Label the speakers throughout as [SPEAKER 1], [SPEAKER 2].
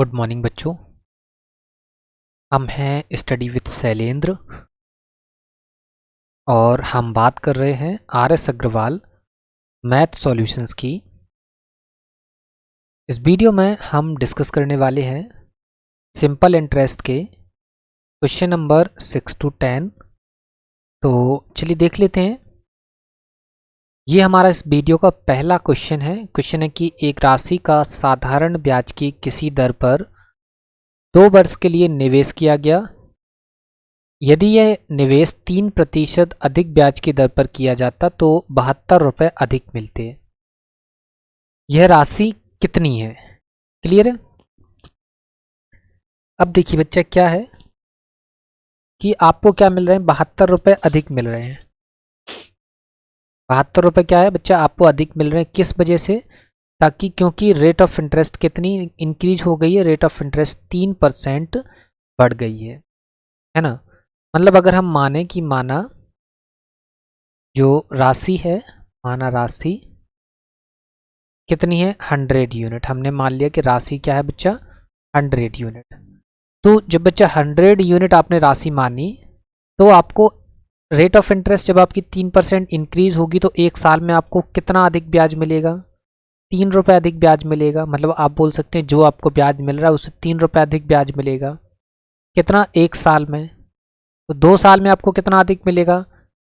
[SPEAKER 1] Good morning बच्चों। हम हैं स्टडी विद शैलेंद्र और हम बात कर रहे हैं आर.एस. अग्रवाल मैथ सॉल्यूशंस की। इस वीडियो में हम डिस्कस करने वाले हैं सिंपल इंटरेस्ट के क्वेश्चन नंबर 6 to 10। तो चलिए देख लेते हैं। ये हमारा इस वीडियो का पहला क्वेश्चन है। क्वेश्चन है कि एक राशि का साधारण ब्याज की किसी दर पर 2 वर्ष के लिए निवेश किया गया। यदि यह निवेश 3% अधिक ब्याज की दर पर किया जाता तो 72 रुपये अधिक मिलते। यह राशि कितनी है? क्लियर है? अब देखिए बच्चा, क्या है कि आपको क्या मिल रहे हैं, 72 रुपये अधिक मिल रहे हैं। 72 रुपये क्या है बच्चा, आपको अधिक मिल रहे हैं। किस वजह से? ताकि क्योंकि रेट ऑफ इंटरेस्ट कितनी इंक्रीज हो गई है, रेट ऑफ इंटरेस्ट 3% बढ़ गई है ना। मतलब अगर हम माने कि माना जो राशि है, माना राशि कितनी है, 100 यूनिट। हमने मान लिया कि राशि क्या है बच्चा, 100 यूनिट। तो जब बच्चा 100 यूनिट आपने राशि मानी तो आपको रेट ऑफ इंटरेस्ट जब आपकी 3% इंक्रीज होगी तो एक साल में आपको कितना अधिक ब्याज मिलेगा, 3 रुपये अधिक ब्याज मिलेगा। मतलब आप बोल सकते हैं जो आपको ब्याज मिल रहा है उससे 3 रुपये अधिक ब्याज मिलेगा। कितना? एक साल में। तो 2 साल में आपको कितना अधिक मिलेगा,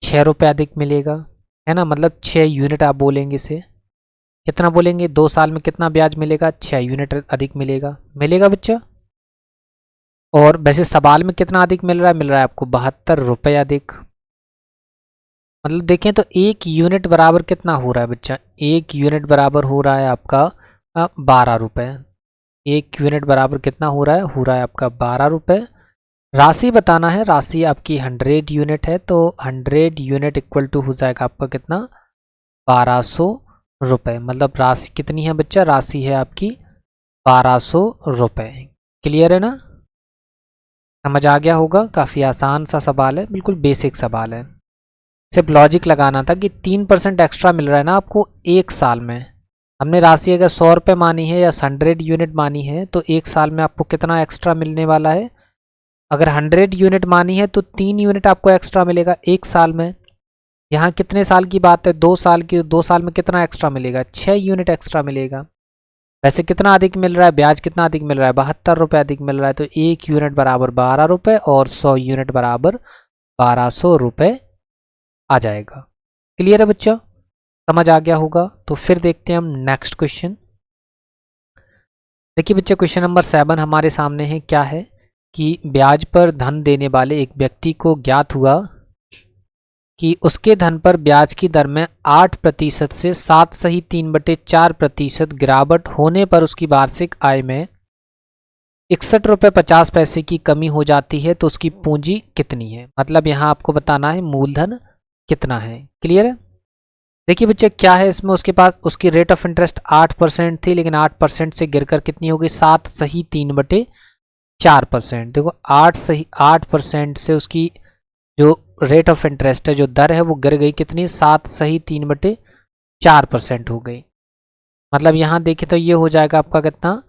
[SPEAKER 1] 6 रुपये अधिक मिलेगा, है ना। मतलब 6 यूनिट आप बोलेंगे इसे। कितना बोलेंगे? 2 साल में कितना ब्याज मिलेगा, 6 यूनिट अधिक मिलेगा बच्चा। और वैसे सवाल में कितना अधिक मिल रहा है आपको 72 रुपये अधिक। मतलब देखें तो 1 यूनिट बराबर कितना हो रहा है बच्चा, 1 यूनिट बराबर हो रहा है आपका 12 रुपये। 1 यूनिट बराबर कितना हो रहा है आपका 12 रुपये। राशि बताना है, राशि आपकी 100 यूनिट है तो 100 यूनिट इक्वल टू हो जाएगा आपका कितना, 1200 रुपये। मतलब राशि कितनी है बच्चा, राशि है आपकी 1200 रुपये। क्लियर है ना, समझ आ गया होगा। काफ़ी आसान सा सवाल है, बिल्कुल बेसिक सवाल है। सिर्फ लॉजिक लगाना था कि 3% एक्स्ट्रा मिल रहा है ना आपको एक साल में। हमने राशि अगर 100 रुपये मानी है या 100 यूनिट मानी है तो एक साल में आपको कितना एक्स्ट्रा मिलने वाला है। अगर 100 यूनिट मानी है तो 3 यूनिट आपको एक्स्ट्रा मिलेगा एक साल में। यहाँ कितने साल की बात है, 2 साल की। 2 साल में कितना एक्स्ट्रा मिलेगा, 6 यूनिट एक्स्ट्रा मिलेगा। वैसे कितना अधिक मिल रहा है, ब्याज कितना अधिक मिल रहा है, 72 रुपये अधिक मिल रहा है। तो 1 यूनिट बराबर 12 रुपये और 100 यूनिट बराबर 1200 रुपये आ जाएगा। क्लियर है बच्चा, समझ आ गया होगा। तो फिर देखते हैं हम नेक्स्ट क्वेश्चन। देखिए बच्चा, क्वेश्चन नंबर 7 हमारे सामने है। क्या है कि ब्याज पर धन देने वाले एक व्यक्ति को ज्ञात हुआ कि उसके धन पर ब्याज की दर में 8% से 7.3/4% गिरावट होने पर उसकी वार्षिक आय में 61 रुपये 50 पैसे की कमी हो जाती है तो उसकी पूंजी कितनी है। मतलब यहाँ आपको बताना है मूलधन कितना है। क्लियर है? देखिए बच्चे, क्या है इसमें, उसके पास उसकी रेट ऑफ इंटरेस्ट 8% थी, लेकिन 8% से गिरकर कितनी हो गई, 7.3/4%। देखो 8% से उसकी जो रेट ऑफ इंटरेस्ट है, जो दर है, वो गिर गई कितनी, 7.3/4% हो गई। मतलब यहाँ देखें तो ये हो जाएगा आपका कितना,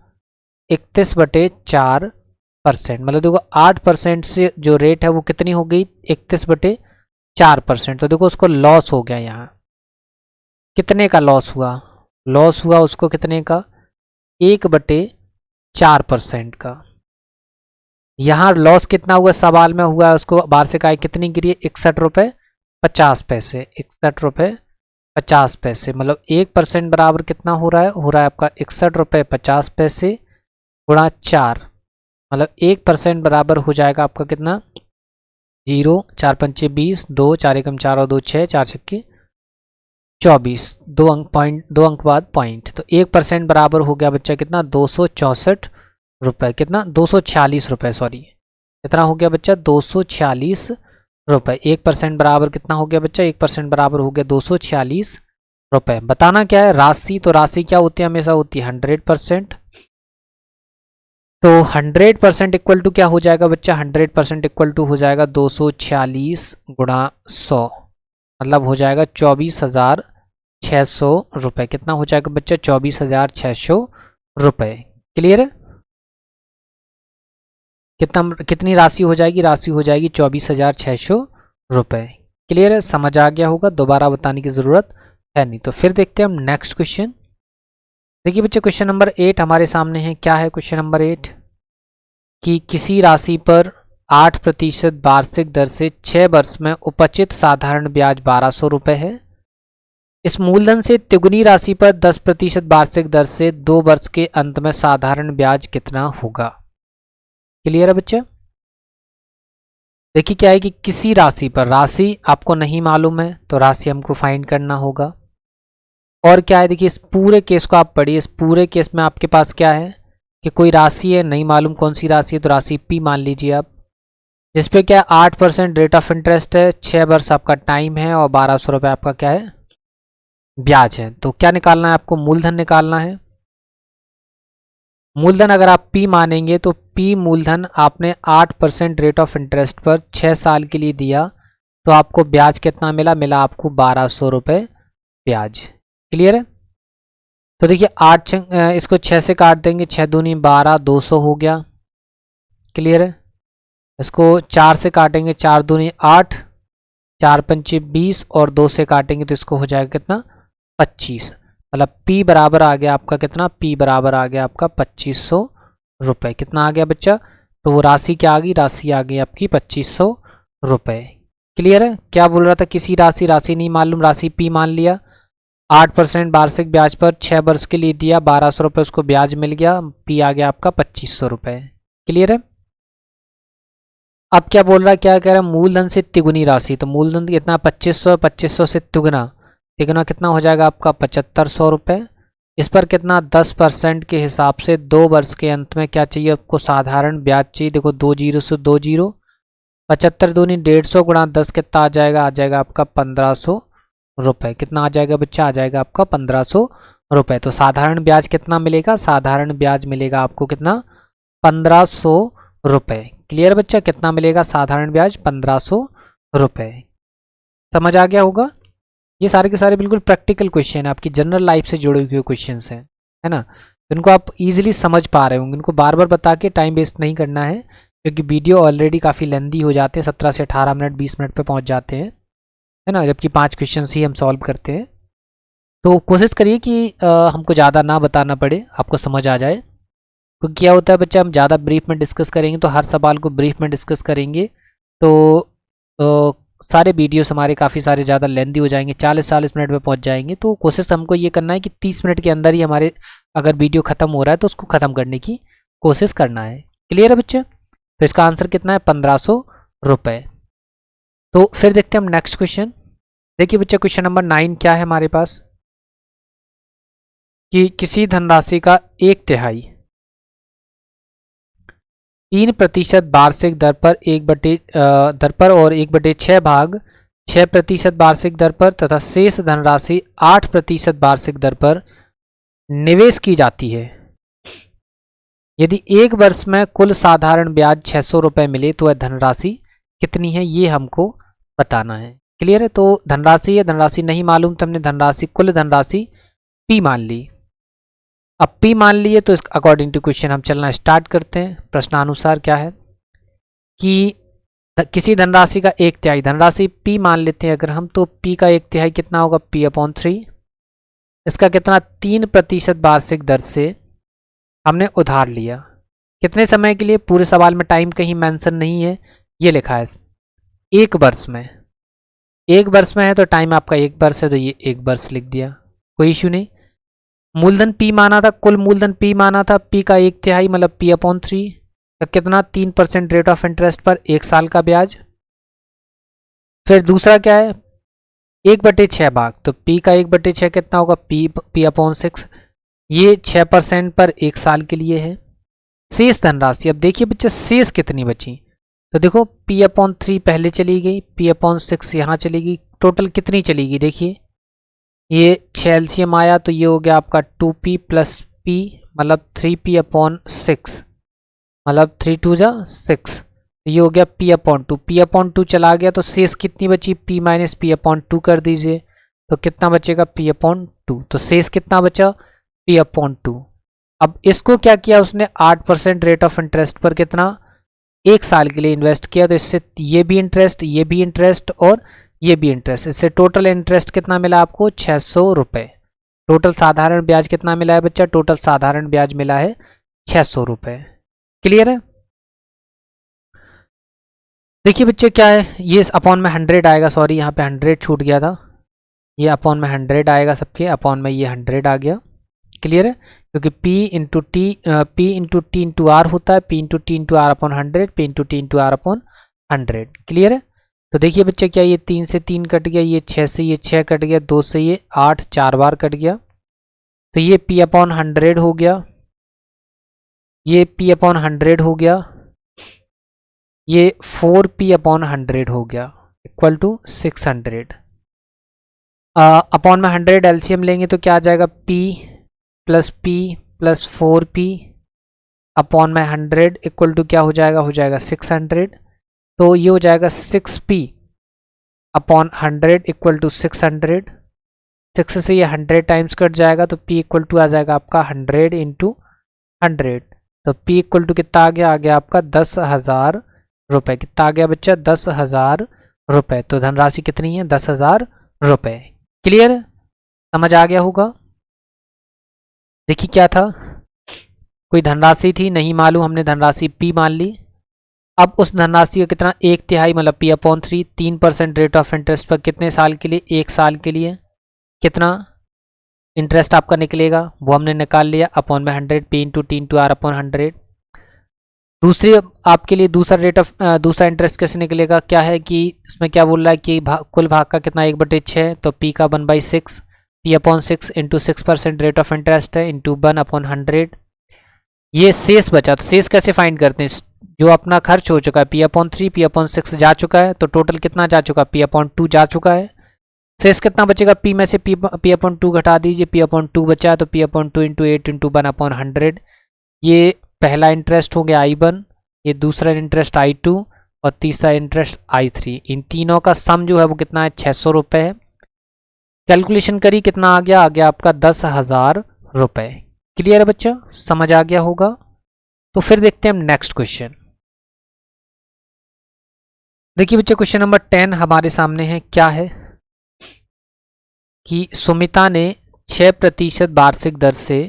[SPEAKER 1] 31/4%। मतलब देखो 8% से जो रेट है वो कितनी हो गई, 31/4%। तो देखो उसको लॉस हो गया। यहाँ कितने का लॉस हुआ, लॉस हुआ उसको कितने का, 1/4% का। यहाँ लॉस कितना हुआ सवाल में हुआ है, उसको वार्षिक आय कितनी गिरी है, 61 रुपये 50 पैसे। 61 रुपये 50 पैसे। मतलब 1% बराबर कितना हो रहा है आपका 61 रुपये 50 पैसे गुणा 4। मतलब 1% बराबर हो जाएगा आपका कितना, 0, 4 पंचे 20, 2, 4 एकम 4 और 2 6, 4 छक्के 24, 2 अंक बाद पॉइंट। तो 1% बराबर हो गया बच्चा कितना, 264 रुपये। कितना, 246 रुपये, सॉरी। कितना हो गया बच्चा, 246 रुपये। 1% बराबर कितना हो गया बच्चा, 1% बराबर हो गया 246 रुपये। बताना क्या है, राशि। तो राशि क्या होती है, हमेशा होती है 100%। तो 100% इक्वल टू क्या हो जाएगा बच्चा, 100% इक्वल टू हो जाएगा 246 गुणा 100। मतलब हो जाएगा 24,600 रुपये। कितना हो जाएगा बच्चा, 24,600 रुपये। क्लियर है? कितनी राशि हो जाएगी? राशि हो जाएगी 24,600 रुपये। क्लियर है? समझ आ गया होगा, दोबारा बताने की ज़रूरत है नहीं। तो फिर देखते हैं हम नेक्स्ट क्वेश्चन। देखिए बच्चे क्वेश्चन नंबर 8 हमारे सामने है। क्या है क्वेश्चन नंबर 8? कि किसी राशि पर 8% वार्षिक दर से 6 वर्ष में उपचित साधारण ब्याज 1200 रुपये है। इस मूलधन से तिगुनी राशि पर 10% वार्षिक दर से 2 वर्ष के अंत में साधारण ब्याज कितना होगा? क्लियर है बच्चे? देखिए क्या है कि किसी राशि पर, राशि आपको नहीं मालूम है तो राशि हमको फाइंड करना होगा। और क्या है, देखिए इस पूरे केस को आप पढ़िए। इस पूरे केस में आपके पास क्या है कि कोई राशि है, नहीं मालूम कौन सी राशि है, तो राशि P मान लीजिए आप, जिसपे क्या है 8% रेट ऑफ इंटरेस्ट है, 6 वर्ष आपका टाइम है और 1200 रुपये आपका क्या है? ब्याज है। तो क्या निकालना है आपको? मूलधन निकालना है। मूलधन अगर आप P मानेंगे तो P मूलधन आपने 8% रेट ऑफ इंटरेस्ट पर 6 साल के लिए दिया, तो आपको ब्याज कितना मिला? मिला आपको 1200 रुपये ब्याज। क्लियर है? तो देखिए 8 इसको 6 से काट देंगे, 6 दूनी 12, 200 हो गया। क्लियर है? इसको 4 से काटेंगे, 4 दूनी 8, 4 पंचे 20 और 2 से काटेंगे तो इसको हो जाएगा कितना? 25। मतलब P बराबर आ गया आपका कितना? P बराबर आ गया आपका 2500 रुपये। कितना आ गया बच्चा? तो वो राशि क्या आ गई? राशि आ गई आपकी 2500 रुपये। क्लियर है? क्या बोल रहा था? किसी राशि, राशि नहीं मालूम, राशि P मान लिया, 8% वार्षिक ब्याज पर 6 वर्ष के लिए दिया, 1200 रुपये उसको ब्याज मिल गया, P आ गया आपका 2500 रुपये। क्लियर है? अब क्या बोल रहा है, क्या कह रहा है? मूलधन से तिगुनी राशि। तो मूलधन कितना? 2500, 2500 से तिगुना, तिगुना कितना हो जाएगा आपका? 7500 रुपये। इस पर कितना? 10% के हिसाब से 2 वर्ष के अंत में क्या चाहिए आपको? साधारण ब्याज चाहिए। देखो 2 जीरो से 2 जीरो, 75 दूनी 150 गुणा 10 कितना आ जाएगा? आ जाएगा आपका 1500 रुपये। कितना आ जाएगा बच्चा? आ जाएगा आपका 1500 रुपये। तो साधारण ब्याज कितना मिलेगा? साधारण ब्याज मिलेगा आपको कितना? 1500 रुपये। क्लियर बच्चा? कितना मिलेगा साधारण ब्याज? 1500 रुपये। समझ आ गया होगा? ये सारे के सारे बिल्कुल प्रैक्टिकल क्वेश्चन है, आपकी जनरल लाइफ से जुड़े हुए क्वेश्चन हैं, है ना? इनको आप इजीली समझ पा रहे होंगे। इनको बार बार बता के टाइम वेस्ट नहीं करना है, क्योंकि वीडियो ऑलरेडी काफ़ी लेंदी हो जाते हैं, 17 से 18 मिनट 20 मिनट पे पहुंच जाते हैं, है ना? जबकि 5 क्वेश्चन ही हम सॉल्व करते हैं। तो कोशिश करिए कि हमको ज़्यादा ना बताना पड़े, आपको समझ आ जाए। क्योंकि क्या होता है बच्चा, हम ज़्यादा ब्रीफ में डिस्कस करेंगे तो हर सवाल को ब्रीफ में डिस्कस करेंगे तो सारे वीडियोस हमारे काफ़ी सारे ज़्यादा लेंदी हो जाएंगे, 40-40 मिनट में पहुंच जाएंगे। तो कोशिश हमको ये करना है कि 30 मिनट के अंदर ही हमारे अगर वीडियो ख़त्म हो रहा है तो उसको ख़त्म करने की कोशिश करना है। क्लियर है बच्चे? तो इसका आंसर कितना है? 1500 रुपये। तो फिर देखते हैं हम नेक्स्ट क्वेश्चन। देखिए बच्चे क्वेश्चन नंबर 9 क्या है हमारे पास? कि किसी धनराशि का 1/3 3% वार्षिक दर पर और 1/6 भाग 6% वार्षिक दर पर तथा शेष धनराशि 8% वार्षिक दर पर निवेश की जाती है। यदि 1 वर्ष में कुल साधारण ब्याज 600 रुपये मिले तो वह धनराशि कितनी है, ये हमको बताना है। क्लियर है? तो धनराशि है, धनराशि नहीं मालूम तो हमने धनराशि, कुल धनराशि P मान ली। अब P मान लिए तो अकॉर्डिंग टू क्वेश्चन हम चलना स्टार्ट करते हैं। प्रश्नानुसार क्या है कि किसी धनराशि का 1/3, धनराशि P मान लेते हैं अगर हम, तो P का 1/3 कितना होगा? P/3। इसका कितना? 3% वार्षिक दर से हमने उधार लिया। कितने समय के लिए? पूरे सवाल में टाइम कहीं मेंशन नहीं है, ये लिखा है 1 वर्ष में। 1 वर्ष में है तो टाइम आपका 1 वर्ष है, तो ये 1 वर्ष लिख दिया, कोई इशू नहीं। मूलधन P माना था, कुल मूलधन P माना था, P का 1/3 मतलब P/3 का कितना? 3% रेट ऑफ इंटरेस्ट पर 1 साल का ब्याज। फिर दूसरा क्या है? 1/6 भाग, तो P का 1/6 कितना होगा? P/6, ये 6% पर 1 साल के लिए है। शेष धनराशि, अब देखिए बच्चे शेष कितनी बची, तो देखो P/3 पहले चली गई, P/6 यहाँ चली गई, टोटल कितनी चली गई? देखिए ये 6 LCM आया तो ये हो गया आपका 2P + P मतलब 3P/6 मतलब 3 2 जा 6, ये हो गया P/2। P/2 चला गया तो शेष कितनी बची? P - P/2 कर दीजिए तो कितना बचेगा? P/2। तो शेष कितना बचा? P/2। अब इसको क्या किया उसने? 8% रेट ऑफ इंटरेस्ट पर कितना? 1 साल के लिए इन्वेस्ट किया, तो इससे ये भी इंटरेस्ट, ये भी इंटरेस्ट और ये भी इंटरेस्ट, इससे टोटल इंटरेस्ट कितना मिला आपको 600 रुपये। टोटल साधारण ब्याज कितना मिला है बच्चा, टोटल साधारण ब्याज मिला है 600 रुपये। क्लियर है। देखिए बच्चे क्या है, ये अपॉन में 100 आएगा, सॉरी यहाँ पे 100 छूट गया था, ये अपॉन में 100 आएगा सबके, अपॉन में ये 100 आ गया। क्लियर है, क्योंकि P into T into R होता है, P into T into R upon 100, P into T into R upon 100। Clear है। तो देखिए बच्चे क्या, ये 3 से 3 कट गया, ये 6 से ये 6 कट गया, 2 से ये 8 4 बार कट गया, तो ये P अपॉन 100 हो गया, ये P अपॉन 100 हो गया, ये 4P अपॉन 100 हो गया, इक्वल टू 600। अपॉन में 100 एलसीएम लेंगे तो क्या आ जाएगा, P प्लस 4P अपॉन में 100 इक्वल टू क्या हो जाएगा 600। तो ये हो जाएगा 6P अपॉन 100 इक्वल टू 600। 6 से ये 100 टाइम्स कट जाएगा, तो P इक्वल टू आ जाएगा आपका 100 इंटू 100। तो P इक्वल टू कितना आ गया आपका 10,000 रुपये। कितना आ गया बच्चा, 10,000 रुपये। तो धनराशि कितनी है, 10,000 रुपये। क्लियर, समझ आ गया होगा। देखिए क्या था, कोई धनराशि थी नहीं मालूम, हमने धनराशि P मान ली। अब उस धनराशि का कितना, 1/3 मतलब P upon 3, 3% rate of interest पर कितने साल के लिए, 1 साल के लिए कितना इंटरेस्ट आपका निकलेगा वो हमने निकाल लिया, अपॉन में 100 P into T into R upon 100। दूसरी आपके लिए दूसरा इंटरेस्ट कैसे निकलेगा, क्या है कि इसमें क्या बोल रहा है कि कुल भाग का कितना 1/6, तो P का 1/6, P upon 6 into 6% rate of interest है इंटू 1 अपॉन 100। ये शेष बचा, तो शेष कैसे फाइंड करते हैं, जो अपना खर्च हो चुका है P अपॉन 3, P अपॉन 6 जा चुका है, तो टोटल कितना जा चुका है, P अपॉन 2 जा चुका है। शेष कितना बचेगा, P में से P अपॉन 2 घटा दीजिए, P अपॉन 2 बचा है, तो P upon 2 into 8 into 1 upon 100। ये पहला इंटरेस्ट हो गया I1, ये दूसरा इंटरेस्ट I2 और तीसरा इंटरेस्ट I3। इन तीनों का सम जो है वो कितना है, 600 रुपये है। कैलकुलेशन करी, कितना आ गया आपका 10,000 रुपये। क्लियर है बच्चा, समझ आ गया होगा। तो फिर देखते हैं हम नेक्स्ट क्वेश्चन। देखिए बच्चे क्वेश्चन नंबर 10 हमारे सामने है। क्या है कि सुमिता ने 6% वार्षिक दर से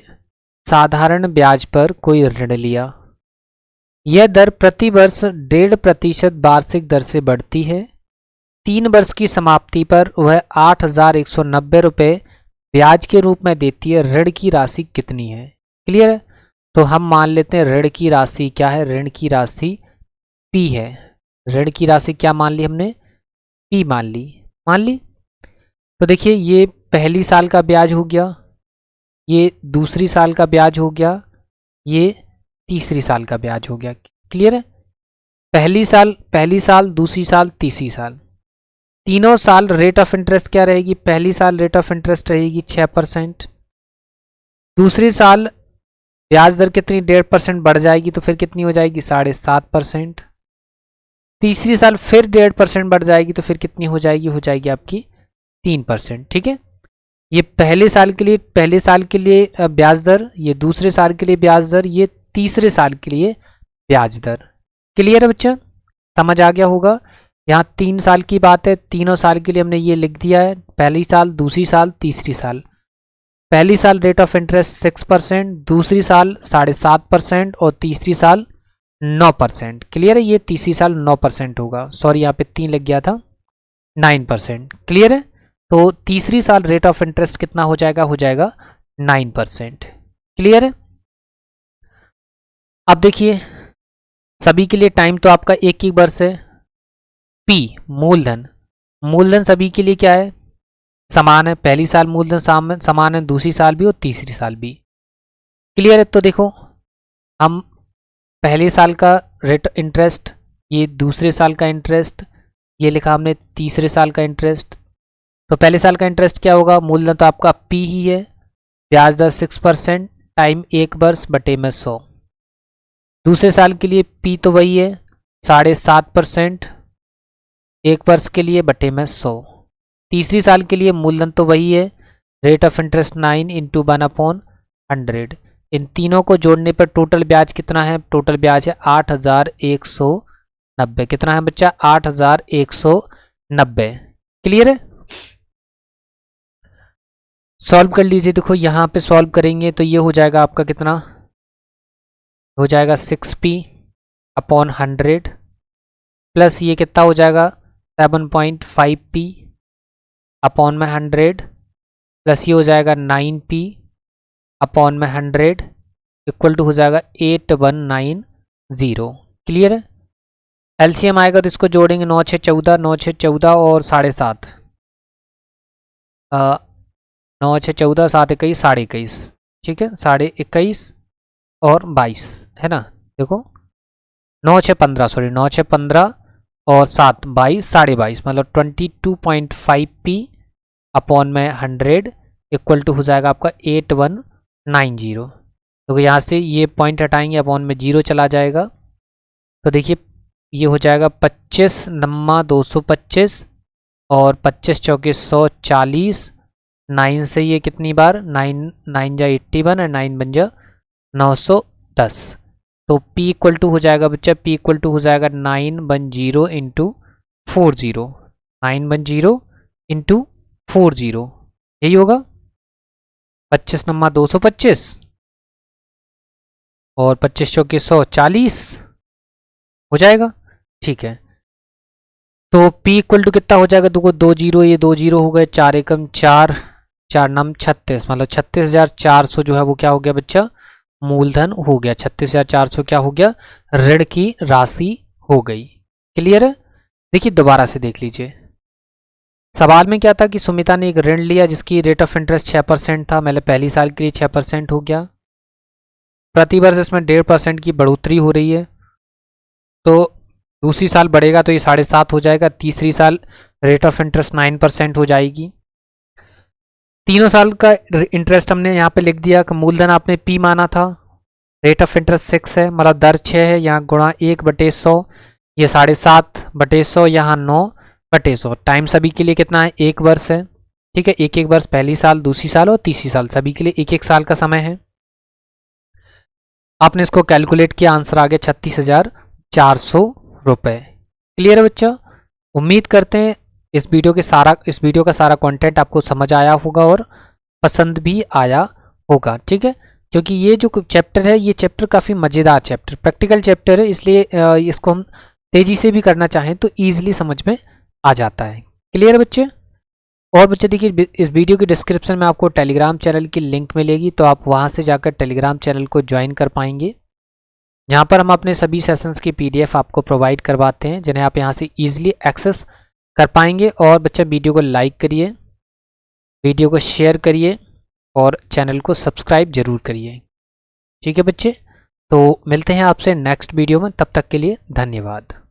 [SPEAKER 1] साधारण ब्याज पर कोई ऋण लिया। यह दर प्रति वर्ष 1.5% वार्षिक दर से बढ़ती है। 3 वर्ष की समाप्ति पर वह 8,190 रुपये ब्याज के रूप में देती है। ऋण की राशि कितनी है। क्लियर है, तो हम मान लेते हैं ऋण की राशि क्या है, ऋण की राशि P है। ऋण की राशि क्या मान ली हमने, P मान ली। तो देखिए ये पहली साल का ब्याज हो गया, ये दूसरी साल का ब्याज हो गया, ये तीसरी साल का ब्याज हो गया। क्लियर है, पहली साल दूसरी साल तीसरी साल, तीनों साल रेट ऑफ इंटरेस्ट क्या रहेगी, पहली साल रेट ऑफ इंटरेस्ट रहेगी 6%, दूसरी साल ब्याज दर कितनी 1.5% बढ़ जाएगी, तो फिर कितनी हो जाएगी 7.5%, तीसरी साल फिर 1.5% बढ़ जाएगी, तो फिर कितनी हो जाएगी आपकी 3%। ठीक है, ये पहले साल के लिए ब्याज दर, ये दूसरे साल के लिए ब्याज दर, ये तीसरे साल के लिए ब्याज दर। क्लियर है बच्चा, समझ आ गया होगा। यहाँ 3 साल की बात है, तीनों साल के लिए हमने ये लिख दिया है, पहली साल दूसरी साल तीसरी साल। पहली साल रेट ऑफ इंटरेस्ट 6%, दूसरी साल 7.5% और तीसरी साल 9%। क्लियर है, ये तीसरी साल 9% होगा, सॉरी यहाँ पे 3 लग गया था, 9%। क्लियर है, तो तीसरी साल रेट ऑफ इंटरेस्ट कितना हो जाएगा 9%। क्लियर है। अब देखिए सभी के लिए टाइम तो आपका एक ही वर्ष है। P मूलधन सभी के लिए क्या है, समान है। पहली साल मूलधन समान है, दूसरी साल भी और तीसरी साल भी। क्लियर है, तो देखो हम पहले साल का रेट इंटरेस्ट, ये दूसरे साल का इंटरेस्ट, ये लिखा हमने तीसरे साल का इंटरेस्ट। तो पहले साल का इंटरेस्ट क्या होगा, मूलधन तो आपका P ही है, ब्याज दर 6%, टाइम 1 वर्ष बटे में 100। दूसरे साल के लिए P तो वही है 7.5%, 1 वर्ष के लिए बटे में 100। तीसरी साल के लिए मूलधन तो वही है, rate of interest 9 into 1 upon 100। इन तीनों को जोड़ने पर टोटल ब्याज कितना है? टोटल ब्याज है 8,190। कितना है बच्चा? 8,190। क्लियर है? सॉल्व कर लीजिए। देखो यहाँ पे सॉल्व करेंगे तो ये हो जाएगा आपका कितना हो जाएगा 6p अपॉन 100 प्लस ये कितना हो जाएगा 7.5p अपॉन में 100 प्लस ये हो जाएगा 9p अपॉन में 100 इक्वल टू हो जाएगा 8190। क्लियर है? एलसीएम आएगा तो इसको जोड़ेंगे 9 6 14 9 6 14 और 7.5 9 6 14 7 21 21.5। ठीक है, 21.5 और 22 है ना। देखो 9 6 15 सॉरी 9 6 15 और 7 22 22.5 मतलब 22.5p अपॉन में 100 इक्वल टू हो जाएगा आपका 8190। तो यहाँ से ये पॉइंट हटाएंगे, अपॉन में 0 चला जाएगा। तो देखिए ये हो जाएगा 25 नम्मा 225 और 25 चौके 140। 9 से ये कितनी बार 9 9 जा 81 और 9 बन जा 910। तो P इक्वल टू हो जाएगा बच्चा P इक्वल टू हो जाएगा 910 इंटू 40 910 इंटू 40 यही होगा 25 नम्मा 225 और 25 चौके 140 हो जाएगा। ठीक है, तो P इक्वल टू कितना हो जाएगा? देखो 2 जीरो, ये 2 जीरो हो गए, 4 एकम 4 4 नम 36 मतलब 36,400 जो है वो क्या हो गया बच्चा? मूलधन हो गया। 36,400 क्या हो गया? ऋण की राशि हो गई। क्लियर है? देखिए दोबारा से देख लीजिए। सवाल में क्या था कि सुमिता ने एक ऋण लिया जिसकी रेट ऑफ इंटरेस्ट 6% था, मतलब पहली साल के लिए 6% हो गया। प्रतिवर्ष इसमें 1.5% की बढ़ोतरी हो रही है, तो दूसरी साल बढ़ेगा तो ये 7.5 हो जाएगा। तीसरी साल रेट ऑफ इंटरेस्ट 9% हो जाएगी। तीनों साल का इंटरेस्ट हमने यहाँ पे लिख दिया कि मूलधन आपने P माना था, रेट ऑफ इंटरेस्ट 6 है मतलब दर 6 है, यहाँ गुणा 1/100, ये 7.5 बटे 100, यहाँ 9/100। टाइम सभी के लिए कितना है? 1 वर्ष है। ठीक है, 1 वर्ष, पहली साल, दूसरी साल और तीसरी साल, सभी के लिए 1 साल का समय है। आपने इसको कैलकुलेट किया, आंसर आ गया 36,400 रुपये। क्लियर है बच्चा? उम्मीद करते हैं इस वीडियो का सारा कंटेंट आपको समझ आया होगा और पसंद भी आया होगा। ठीक है, क्योंकि ये जो चैप्टर है ये चैप्टर काफ़ी मज़ेदार चैप्टर, प्रैक्टिकल चैप्टर है, इसलिए इसको हम तेज़ी से भी करना चाहें तो ईजिली समझ में आ जाता है। क्लियर है बच्चे? और बच्चे देखिए इस वीडियो की डिस्क्रिप्शन में आपको टेलीग्राम चैनल की लिंक मिलेगी, तो आप वहाँ से जाकर टेलीग्राम चैनल को ज्वाइन कर पाएंगे, जहाँ पर हम अपने सभी सेशंस की PDF आपको प्रोवाइड करवाते हैं, जिन्हें आप यहाँ से ईजिली एक्सेस कर पाएंगे। और बच्चा वीडियो को लाइक करिए, वीडियो को शेयर करिए और चैनल को सब्सक्राइब जरूर करिए। ठीक है बच्चे, तो मिलते हैं आपसे नेक्स्ट वीडियो में, तब तक के लिए धन्यवाद।